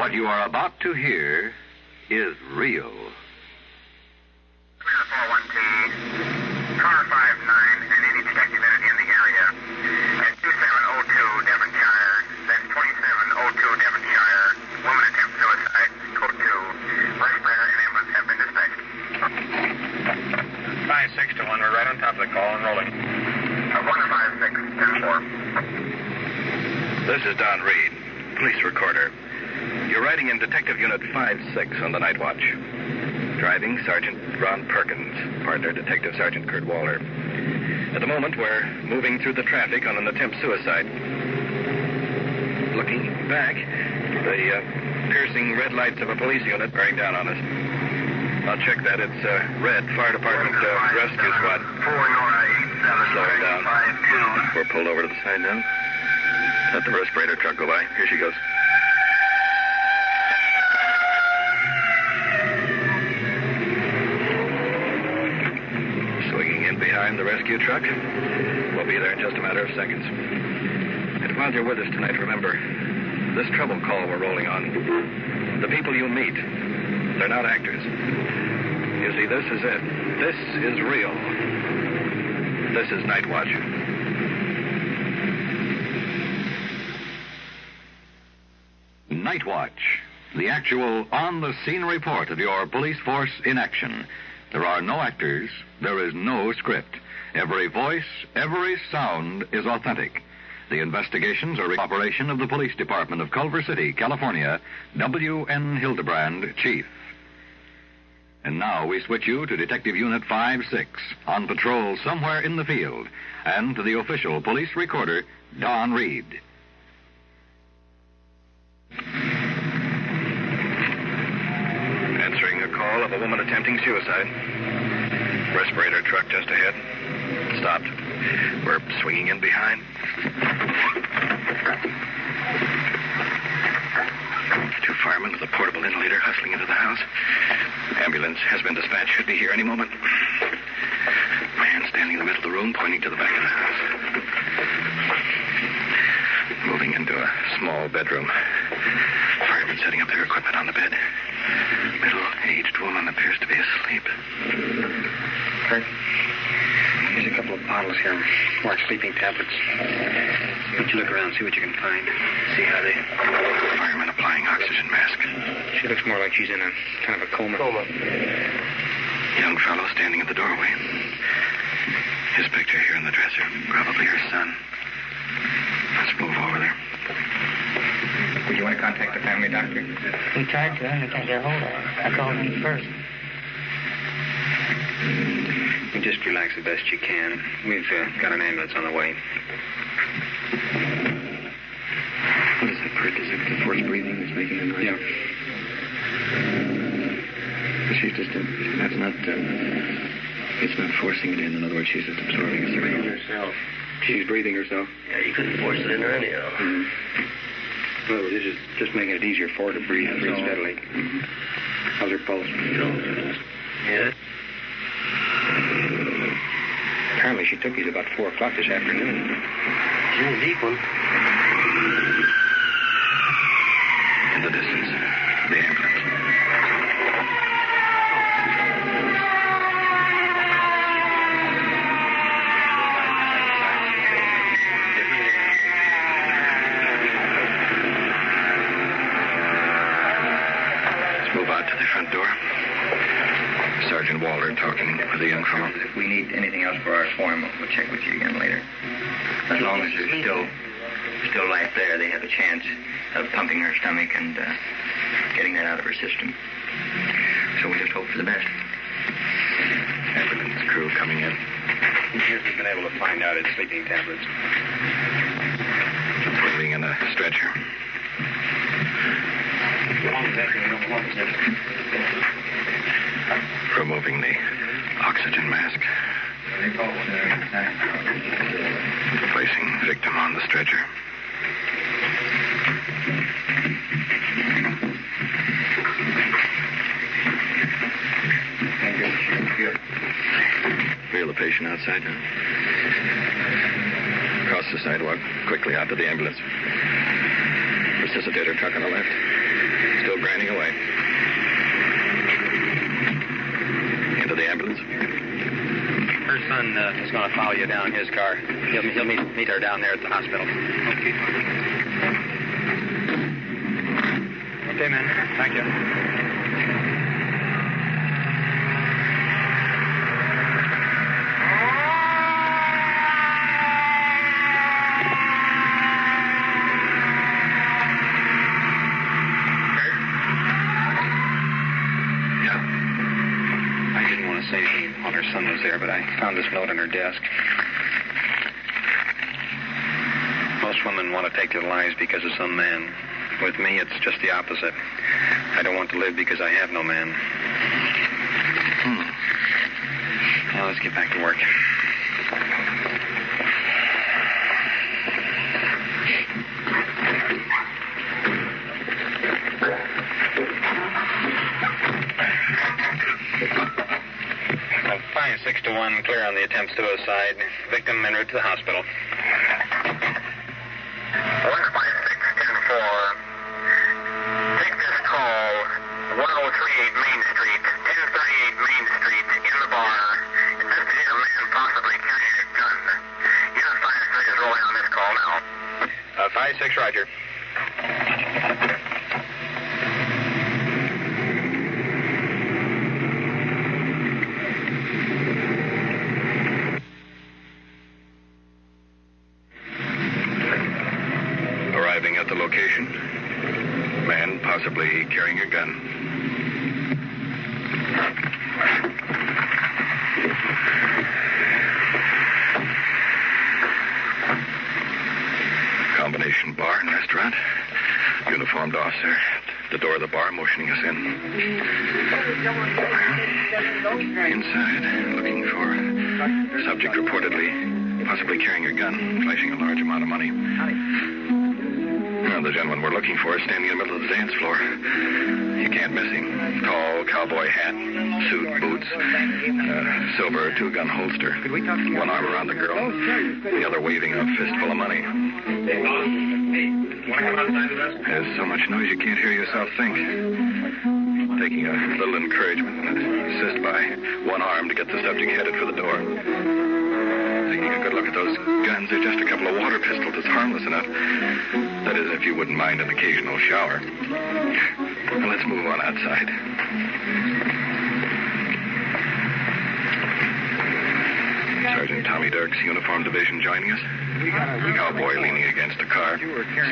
What you are about to hear is real. Clear 41T, car 59, and any detective unit in the area. At 2702 Devonshire, that's 2702 Devonshire. Woman attempt suicide, code 2. Respirator and ambulance have been dispatched. 5-6 to 1, we're right on top of the call and rolling. 156, 10-4. This is Donn Reed, police recorder. You're riding in Detective Unit 5-6 on the Nightwatch. Driving, Sergeant Ron Perkins, partner Detective Sergeant Kurt Waller. At the moment, we're moving through the traffic on an attempt suicide. Looking back, the piercing red lights of a police unit bearing down on us. I'll check that. It's red fire department rescue squad. 4 Nora 87. Slow it down. 52. We're pulled over to the side now. Let the respirator truck go by. Here she goes. Swinging in behind the rescue truck. We'll be there in just a matter of seconds. And while you're with us tonight, remember, this trouble call we're rolling on, the people you meet, they're not actors. You see, this is it. This is real. This is Nightwatch. Nightwatch, the actual on-the-scene report of your police force in action. There are no actors. There is no script. Every voice, every sound is authentic. The investigations are operation of the Police Department of Culver City, California, W.N. Hidebrande, Chief. And now we switch you to Detective Unit 5-6, on patrol somewhere in the field, and to the official police recorder, Donn Reed. Answering a call of a woman attempting suicide. Respirator truck just ahead. Stopped. We're swinging in behind. Two firemen with a portable inhalator hustling into the house. Ambulance has been dispatched. Should be here any moment. Man standing in the middle of the room, pointing to the back of the house. Moving into a small bedroom. Firemen setting up their equipment on the bed. Middle-aged woman appears to be asleep. Kurt, here's a couple of bottles here. Marked sleeping tablets. Why don't you look around, see what you can find. See how they... Fireman applying oxygen mask. She looks more like she's in a kind of a coma. Young fellow standing in the doorway. His picture here in the dresser. Probably her son. Let's move over there. Would you want to contact the family doctor? We tried to, and we can't get a hold of him. I called him first. You just relax the best you can. We've got an ambulance on the way. What is that, Kurt? Is it the forced breathing that's making the noise? Yeah. She's just... that's not... it's not forcing it in. In other words, she's just absorbing it. Breathing herself. She's breathing herself. Yeah, you couldn't force it in her anyhow. Mm-hmm. In other words, it's just making it easier for her to breathe steadily. Mm-hmm. How's her pulse? Yeah. Apparently she took these about 4 o'clock this afternoon. She's in a deep one. In the distance, the ambulance. Let's move out to the front door. Sergeant Waller talking with the young fellow. If we need anything else for our form, we'll check with you again later. As long as there's still life there, they have a chance of pumping her stomach and getting that out of her system. So we just hope for the best. Ambulance crew coming in. Here's we've been able to find out it's sleeping tablets. Waiting in a stretcher. Removing the oxygen mask. Placing victim on the stretcher. Feel the patient outside now. Across the sidewalk, quickly out to the ambulance. Resuscitator truck on the left. Still grinding away. Into the ambulance. Her son is going to follow you down in his car. He'll meet her down there at the hospital. Okay. Okay, man. Thank you. Her son was there, but I found this note on her desk. Most women want to take their lives because of some man. With me, it's just the opposite. I don't want to live because I have no man. Now, let's get back to work. Fine, 6-1, clear on the attempt suicide. Victim en route to the hospital. 156-10-4. Take this call, 1038 Main Street, 1038 Main Street, in the bar. Investigate a man possibly carrying a gun. Unit 5-6 is rolling on this call now. 5-6, roger. Location. Man possibly carrying a gun. Combination bar and restaurant. Uniformed officer at the door of the bar motioning us in. Inside, looking for subject reportedly possibly carrying a gun, flashing a large amount of money. The gentleman we're looking for is standing in the middle of the dance floor. You can't miss him. Tall cowboy hat, suit, boots, silver two-gun holster. One arm around the girl, the other waving a fistful of money. There's so much noise you can't hear yourself think. Taking a little encouragement, assist by one arm to get the subject headed for the door. Taking a good look at those guns, they're just a couple of water pistols. It's harmless enough. That is, if you wouldn't mind an occasional shower. Now, let's move on outside. Sergeant Tommy Dirk's uniform division joining us. The cowboy leaning against a car,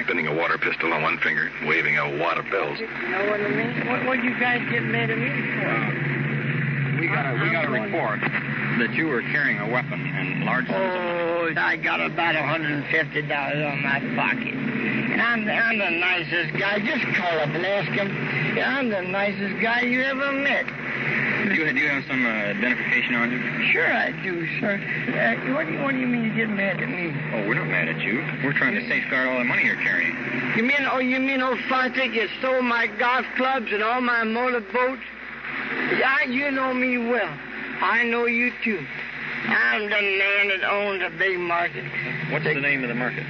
spinning a water pistol on one finger, waving a wad of bills. You know what I mean? What you guys get mad at me for? We got a report that you were carrying a weapon in large sums of money. Oh, I got about $150 on my pocket. And I'm the nicest guy. Just call up and ask him. I'm the nicest guy you ever met. Do you have some identification on you? Sure I do, sir. What do you mean you get mad at me? Oh, we're not mad at you. We're trying to safeguard all the money you're carrying. You mean old Fontic, you stole my golf clubs and all my motorboats? Yeah, you know me well. I know you, too. I'm the man that owns a big market. What's the name of the market?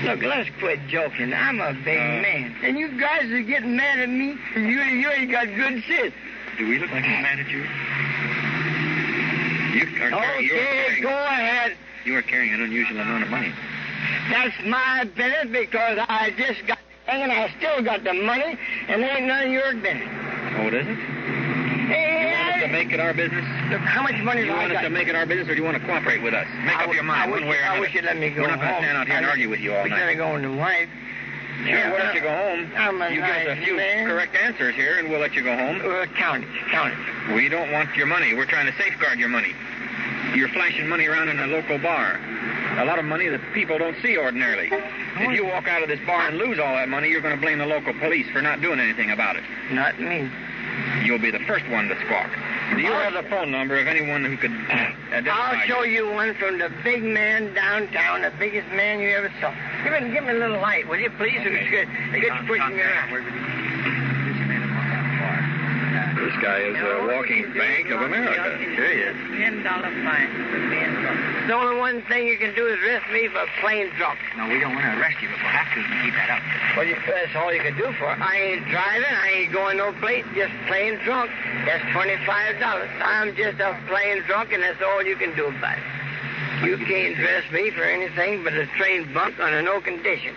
Look, let's quit joking. I'm a big man. And you guys are getting mad at me. You ain't got good sense. Do we look like we're mad at you? Okay, go ahead. You are carrying an unusual amount of money. That's my business because I just got and I still got the money, and it ain't none of your business. Oh, it isn't? Hey, you want us to make it our business? Look, how much money do I got? You want us to make it our business, or do you want to cooperate with us? Make up your mind one way or another. I wish you'd let me go home. We're not going to stand out here and argue with you all night. We're going to go on the wife. Sure, we'll let you go home. You give us a few correct answers here, and we'll let you go home. Count it. We don't want your money. We're trying to safeguard your money. You're flashing money around in a local bar. A lot of money that people don't see ordinarily. If you walk out of this bar and lose all that money, you're going to blame the local police for not doing anything about it. Not me. You'll be the first one to squawk. Do you have the phone number of anyone who could identify I'll show you one from the big man downtown, the biggest man you ever saw. Give me a little light, will you, please? Okay. It's good. They get you pushing me around. The This guy is a walking Bank of America. Sure he is. $10 fine for being drunk. The only one thing you can do is arrest me for plain drunk. No, we don't want to arrest you, but we'll have to keep that up. Well, that's all you can do for it. I ain't driving. I ain't going no place. Just plain drunk. That's $25. I'm just a plain drunk, and that's all you can do about it. You can't arrest me for anything but a train bunk under no condition.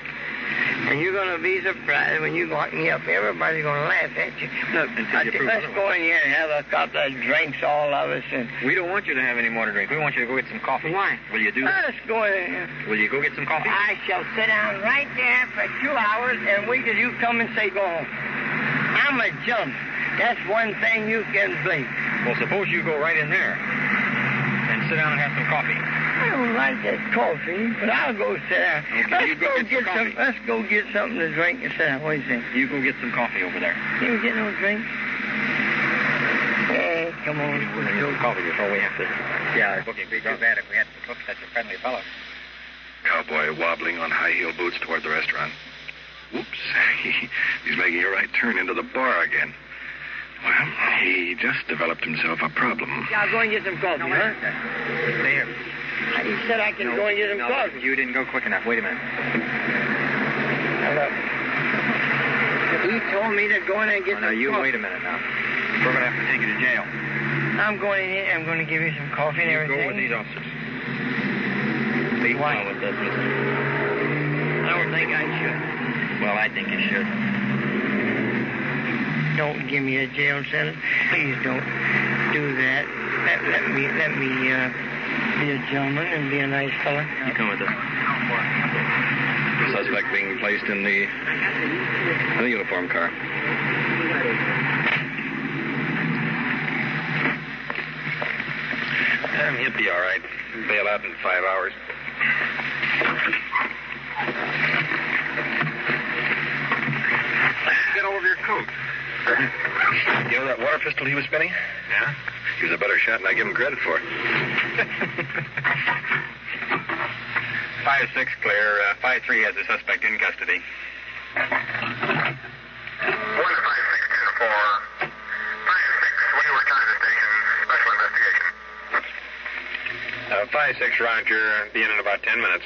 And you're going to be surprised when you lock me up. Everybody's going to laugh at you. Look, let's go in here and have a couple of drinks, all of us. And we don't want you to have any more to drink. We want you to go get some coffee. Why? Will you do that? Let's go in here. Will you go get some coffee? I shall sit down right there for 2 hours and wait till you come and say go home. I'm a gentleman. That's one thing you can blame. Well, suppose you go right in there and sit down and have some coffee. I don't like that coffee, but I'll go sit down. Okay, Let's go get something to drink and sit down. What do you think? You go get some coffee over there. You get no drink? Hey, come on. We're going to get some coffee before we have to. Yeah, it would be too bad if we had to cook such a friendly fellow. Cowboy wobbling on high-heel boots toward the restaurant. Whoops. He's making a right turn into the bar again. Well, he just developed himself a problem. Yeah, I'll go and get some coffee, huh? Stay here. He said I can go and get some coffee. You didn't go quick enough. Wait a minute. Now, look. He told me to go in and get some coffee. You wait a minute now. We're going to have to take you to jail. I'm going in here. I'm going to give you some coffee and everything. Go with these officers. Leave Why? with this, mister. I don't think I should. Well, I think you should. Don't give me a jail sentence. Please don't do that. Let me be a gentleman and be a nice fella. You come with us. The suspect being placed in the uniform car. He'll be all right. Bail out in 5 hours. Get over your coat. You know that water pistol he was spinning? Yeah? He was a better shot than I give him credit for. 5-6 clear. 5-3 has the suspect in custody. 1-5-6-10-4. 5-6, when you return to the station, special investigation. 5-6, Roger. Be in about 10 minutes.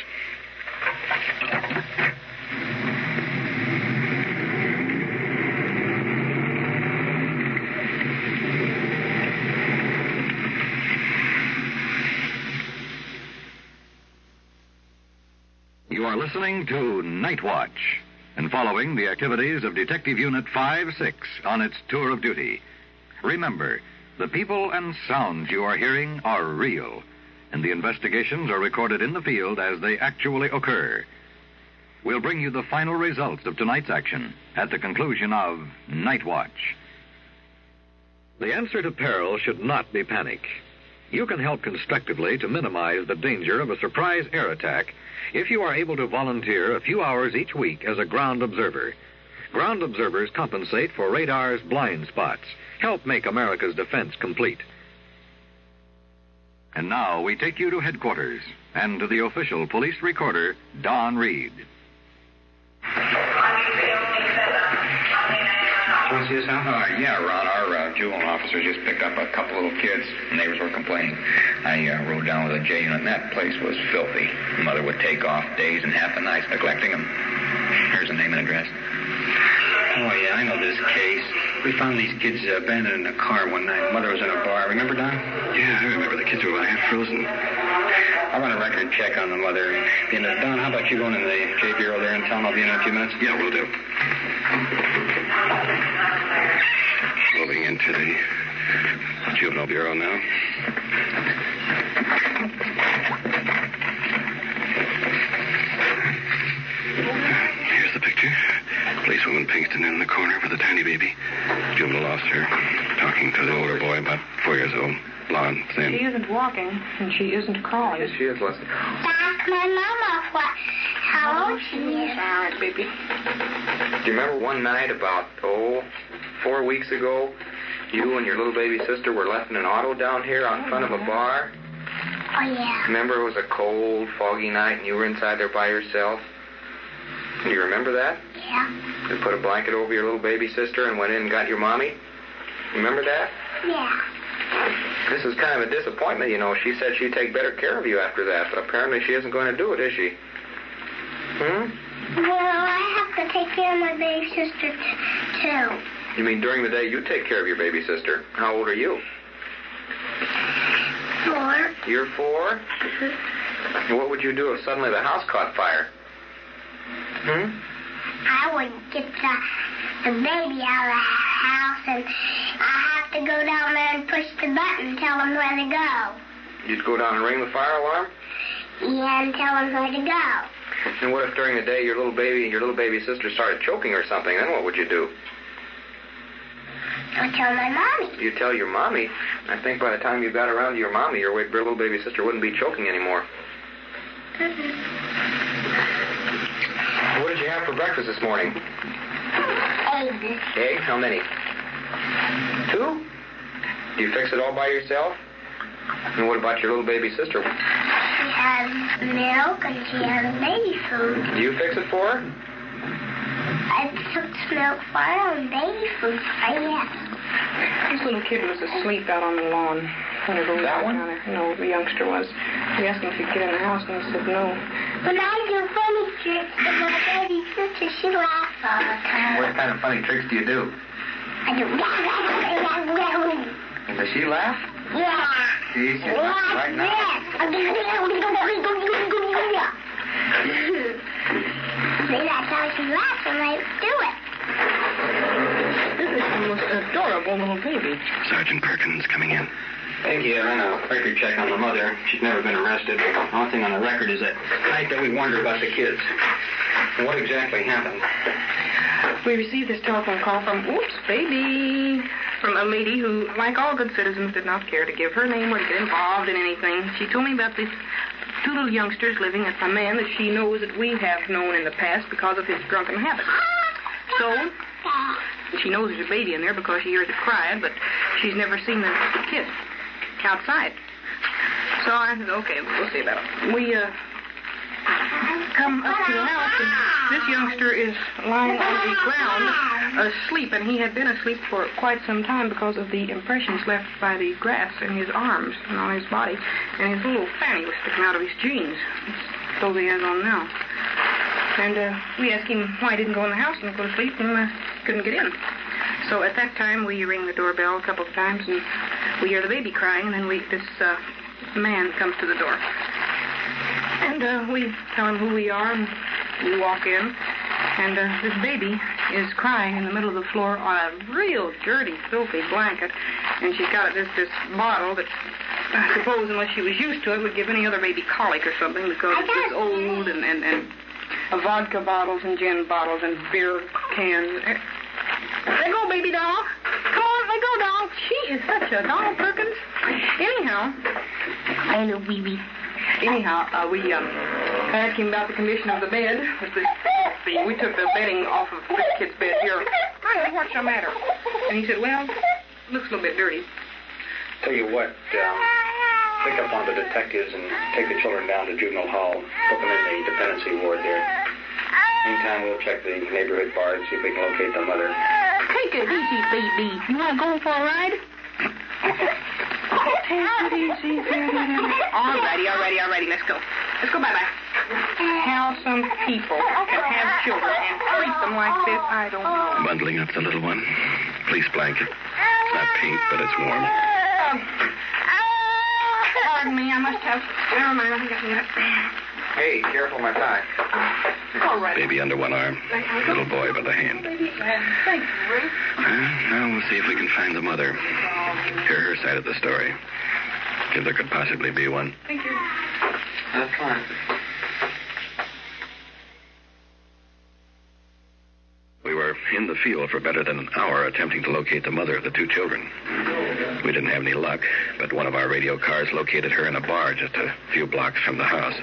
You are listening to Nightwatch and following the activities of Detective Unit 5-6 on its tour of duty. Remember, the people and sounds you are hearing are real, and the investigations are recorded in the field as they actually occur. We'll bring you the final results of tonight's action at the conclusion of Nightwatch. The answer to peril should not be panic. You can help constructively to minimize the danger of a surprise air attack if you are able to volunteer a few hours each week as a ground observer. Ground observers compensate for radar's blind spots, help make America's defense complete. And now we take you to headquarters and to the official police recorder, Donn Reed. Want to see this now? Yeah, Ron. Our juvenile officer just picked up a couple little kids. Neighbors were complaining. I rode down with a J unit, and that place was filthy. Mother would take off days and half the nights neglecting them. Here's the name and address. Oh, yeah, I know this case. We found these kids abandoned in a car one night. Mother was in a bar. Remember, Don? Yeah, I remember. The kids were about half frozen. I'll run a record check on the mother. And, Don, how about you going in the J Bureau there and tell them I'll be in a few minutes? Yeah, we'll do. Moving into the juvenile bureau now. Here's the picture. Policewoman Pinkston in the corner with a tiny baby. Juvenile officer talking to the older boy, about 4 years old. Blonde, thin. She isn't walking, and she isn't crawling. Yes, she is, Leslie. That's my mama. How old she is? All right, baby. Do you remember one night about, 4 weeks ago, you and your little baby sister were left in an auto down here out in front of a bar? Oh, yeah. Remember it was a cold, foggy night and you were inside there by yourself? Do you remember that? Yeah. You put a blanket over your little baby sister and went in and got your mommy? Remember that? Yeah. This is kind of a disappointment, you know. She said she'd take better care of you after that, but apparently she isn't going to do it, is she? Well, I have to take care of my baby sister, too. You mean during the day you take care of your baby sister? How old are you? 4. You're 4? And what would you do if suddenly the house caught fire? I would get the baby out of the house, and I have to go down there and push the button and tell them where to go. You'd go down and ring the fire alarm? Yeah, and tell them where to go. And what if during the day your little baby sister started choking or something? Then what would you do? I'll tell my mommy. You tell your mommy? I think by the time you got around to your mommy, your little baby sister wouldn't be choking anymore. What did you have for breakfast this morning? Eggs. Eggs? How many? 2? Do you fix it all by yourself? And what about your little baby sister? She has milk and she has baby food. Do you fix it for her? I took milk for her and baby food for her, yes. This little kid was asleep out on the lawn. That one? No, the youngster was. We asked him if he'd get in the house, and he said no. When I do funny tricks to my baby sister, she laughs all the time. What kind of funny tricks do you do? I do. And does she laugh? Yeah. See, she's laughing right now. See, that's how she laughs when I do it. This is the most adorable little baby. Sergeant Perkins coming in. Thank you. I ran a record check on the mother. She's never been arrested. The only thing on the record is that night that we warned her about the kids. And what exactly happened? We received this telephone call from a lady who, like all good citizens, did not care to give her name or to get involved in anything. She told me about these 2 little youngsters living with a man that she knows that we have known in the past because of his drunken habits. So, she knows there's a baby in there because she hears it cry, but she's never seen the kid outside. So I said, okay, we'll see about it. We come up to the house, and this youngster is lying on the ground asleep, and he had been asleep for quite some time because of the impressions left by the grass in his arms and on his body, and his little fanny was sticking out of his jeans. Those he has on now. And we asked him why he didn't go in the house and go to sleep, and couldn't get in. So at that time, we ring the doorbell a couple of times, and we hear the baby crying, and then this man comes to the door. And we tell him who we are, and we walk in, and this baby is crying in the middle of the floor on a real dirty, filthy blanket, and she's got this bottle that I suppose, unless she was used to it, would give any other baby colic or something, because it's just old, and vodka bottles and gin bottles and beer cans. Let go, baby doll. Come on, let go, doll. She is such a doll, Perkins. Anyhow, I know, baby. Anyhow, we asked him about the condition of the bed. We took the bedding off of this kid's bed here. What's the matter? And he said, well, looks a little bit dirty. Tell you what, pick up one of the detectives and take the children down to juvenile hall. Put them in the dependency ward there. Meantime, we'll check the neighborhood bar and see if we can locate the mother. Take it easy, baby. You want to go for a ride? Take it easy, baby. All righty. Let's go. Bye-bye. How some people can have children and treat them like this, I don't know. Bundling up the little one. Fleece blanket. It's not pink, but it's warm. Pardon me, I must have... Never mind, I think I can get it. Hey, careful my tie. All right. Baby under one arm. Little boy by the hand. Thank you, Ray. Now we'll see if we can find the mother. Hear her side of the story. If there could possibly be one. Thank you. That's fine. We were in the field for better than an hour attempting to locate the mother of the 2 children. We didn't have any luck, but one of our radio cars located her in a bar just a few blocks from the house.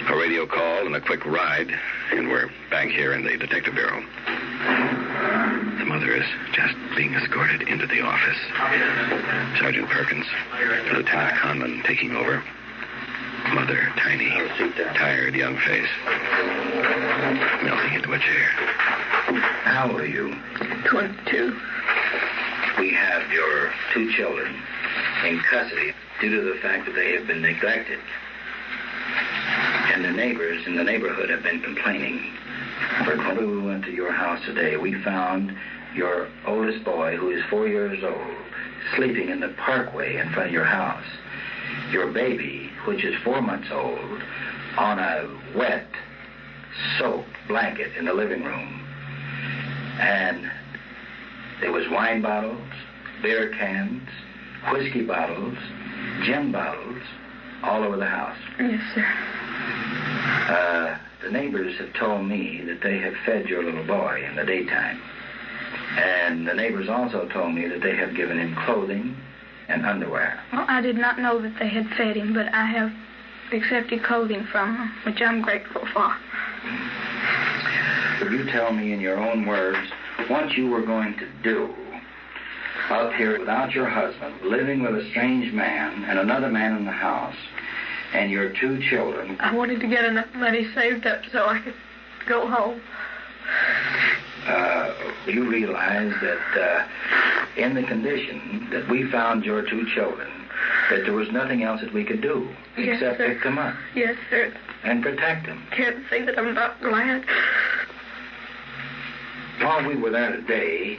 A radio call and a quick ride, and we're back here in the Detective Bureau. The mother is just being escorted into the office. Sergeant Perkins, Lieutenant Conlon taking over. Mother, tiny, tired young face, melting into a chair. How old are you? 22. We have your 2 children in custody due to the fact that they have been neglected. And the neighbors in the neighborhood have been complaining. But when we went to your house today, we found your oldest boy, who is 4 years old, sleeping in the parkway in front of your house. Your baby, which is 4 months old, on a wet, soaked blanket in the living room. And there was wine bottles, beer cans, whiskey bottles, gin bottles, all over the house. Yes, sir. The neighbors have told me that they have fed your little boy in the daytime. And the neighbors also told me that they have given him clothing and underwear. Well, I did not know that they had fed him, but I have accepted clothing from them, which I'm grateful for. Will you tell me in your own words what you were going to do up here without your husband, living with a strange man and another man in the house, and your 2 children? I wanted to get enough money saved up so I could go home. You realize that in the condition that we found your 2 children, that there was nothing else that we could do except pick them up. Yes, sir. And protect them. Can't say that I'm not glad. While we were there today,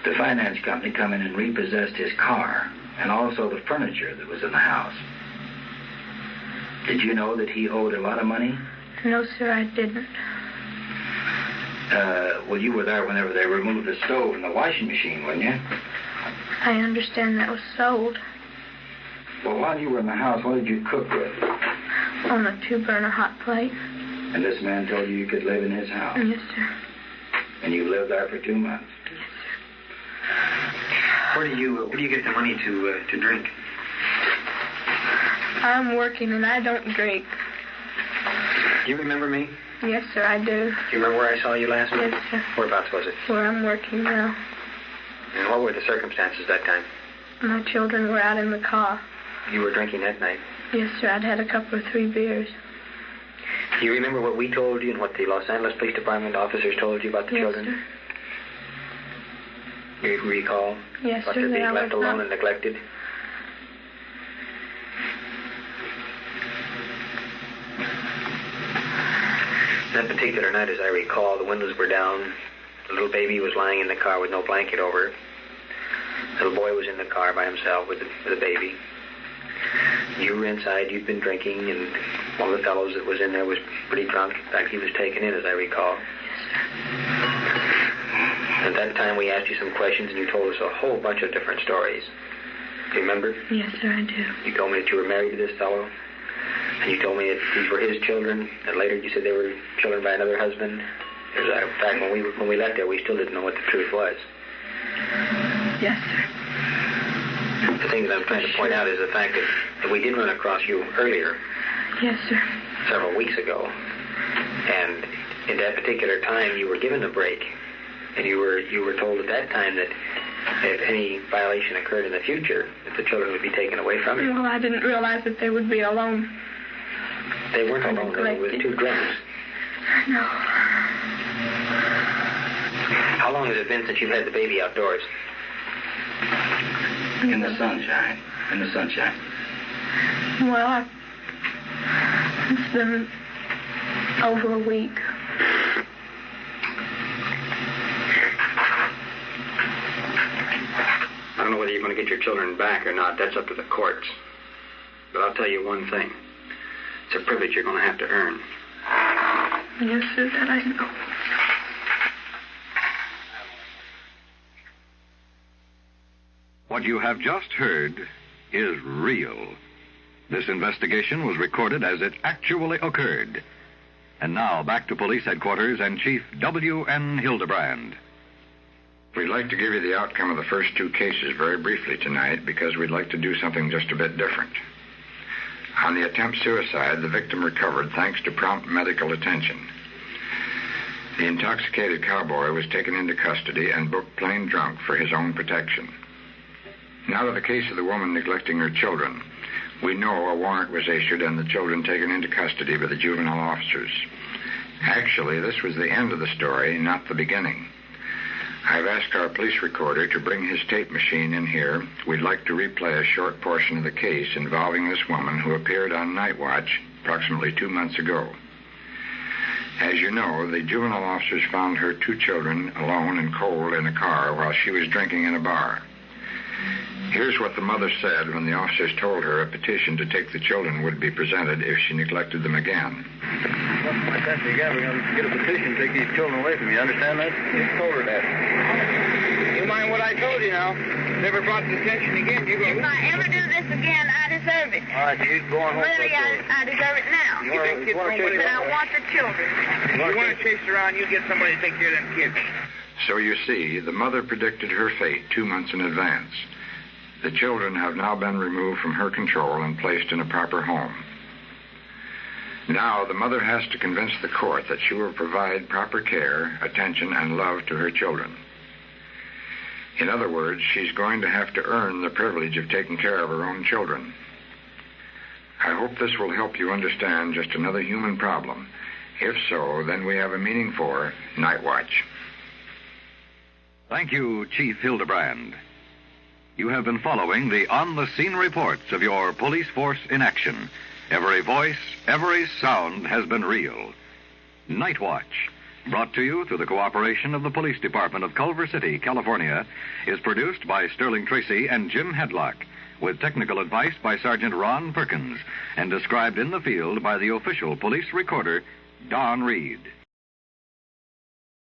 the finance company come in and repossessed his car and also the furniture that was in the house. Did you know that he owed a lot of money? No, sir, I didn't. Well, you were there whenever they removed the stove and the washing machine, weren't you? I understand that was sold. Well, while you were in the house, what did you cook with? On a 2-burner hot plate. And this man told you you could live in his house? Yes, sir. And you lived there for 2 months? Yes, sir. Where do you get the money to drink? I'm working and I don't drink. Do you remember me? Yes, sir, I do. Do you remember where I saw you last week? Yes, sir. Whereabouts was it? Where I'm working now. And what were the circumstances that time? My children were out in the car. You were drinking that night? Yes, sir, I'd had a couple or 3 beers. Do you remember what we told you and what the Los Angeles Police Department officers told you about the children? Sir. You recall? Yes, about sir. their being that left alone and neglected? That particular night, as I recall, the windows were down. The little baby was lying in the car with no blanket over. The little boy was in the car by himself with the baby. You were inside. You'd been drinking, and one of the fellows that was in there was pretty drunk. In fact, he was taken in, as I recall. Yes, sir. At that time, we asked you some questions, and you told us a whole bunch of different stories. Do you remember? Yes, sir, I do. You told me that you were married to this fellow, and you told me that these were his children, and later you said they were children by another husband. As a fact, when we left there, we still didn't know what the truth was. Yes, sir. The thing that I'm trying to point out is the fact that we did run across you earlier. Yes, sir. Several weeks ago. And in that particular time, you were given a break. And you were told at that time that if any violation occurred in the future, that the children would be taken away from you. Well, I didn't realize that they would be alone. They weren't alone. They were with 2 drunks. No. How long has it been since you've had the baby outdoors? In the sunshine. In the sunshine. Well, it's been over a week. I don't know whether you're going to get your children back or not. That's up to the courts. But I'll tell you one thing. It's a privilege you're going to have to earn. Yes, sir, that I know. What you have just heard is real. This investigation was recorded as it actually occurred. And now back to police headquarters and Chief W.N. Hidebrande. We'd like to give you the outcome of the first 2 cases very briefly tonight because we'd like to do something just a bit different. On the attempt suicide, the victim recovered thanks to prompt medical attention. The intoxicated cowboy was taken into custody and booked plain drunk for his own protection. Now to the case of the woman neglecting her children. We know a warrant was issued and the children taken into custody by the juvenile officers. Actually, this was the end of the story, not the beginning. I've asked our police recorder to bring his tape machine in here. We'd like to replay a short portion of the case involving this woman who appeared on Nightwatch approximately 2 months ago. As you know, the juvenile officers found her 2 children alone and cold in a car while she was drinking in a bar. Here's what the mother said when the officers told her a petition to take the children would be presented if she neglected them again. Like that, you got to get a petition to take these children away from you. Understand that? You told her that. You mind what I told you now? Never brought this attention again. You go. If I ever do this again, I deserve it. All right, you go on home. Really, I deserve it now. You think kids home, But I want the children. If you want to chase around, you get somebody to take care of them kids. So you see, the mother predicted her fate 2 months in advance. The children have now been removed from her control and placed in a proper home. Now, the mother has to convince the court that she will provide proper care, attention, and love to her children. In other words, she's going to have to earn the privilege of taking care of her own children. I hope this will help you understand just another human problem. If so, then we have a meaning for Nightwatch. Thank you, Chief Hidebrande. You have been following the on-the-scene reports of your police force in action. Every voice, every sound has been real. Nightwatch, brought to you through the cooperation of the Police Department of Culver City, California, is produced by Sterling Tracy and Jim Hedlock, with technical advice by Sergeant Ron Perkins, and described in the field by the official police recorder, Donn Reed.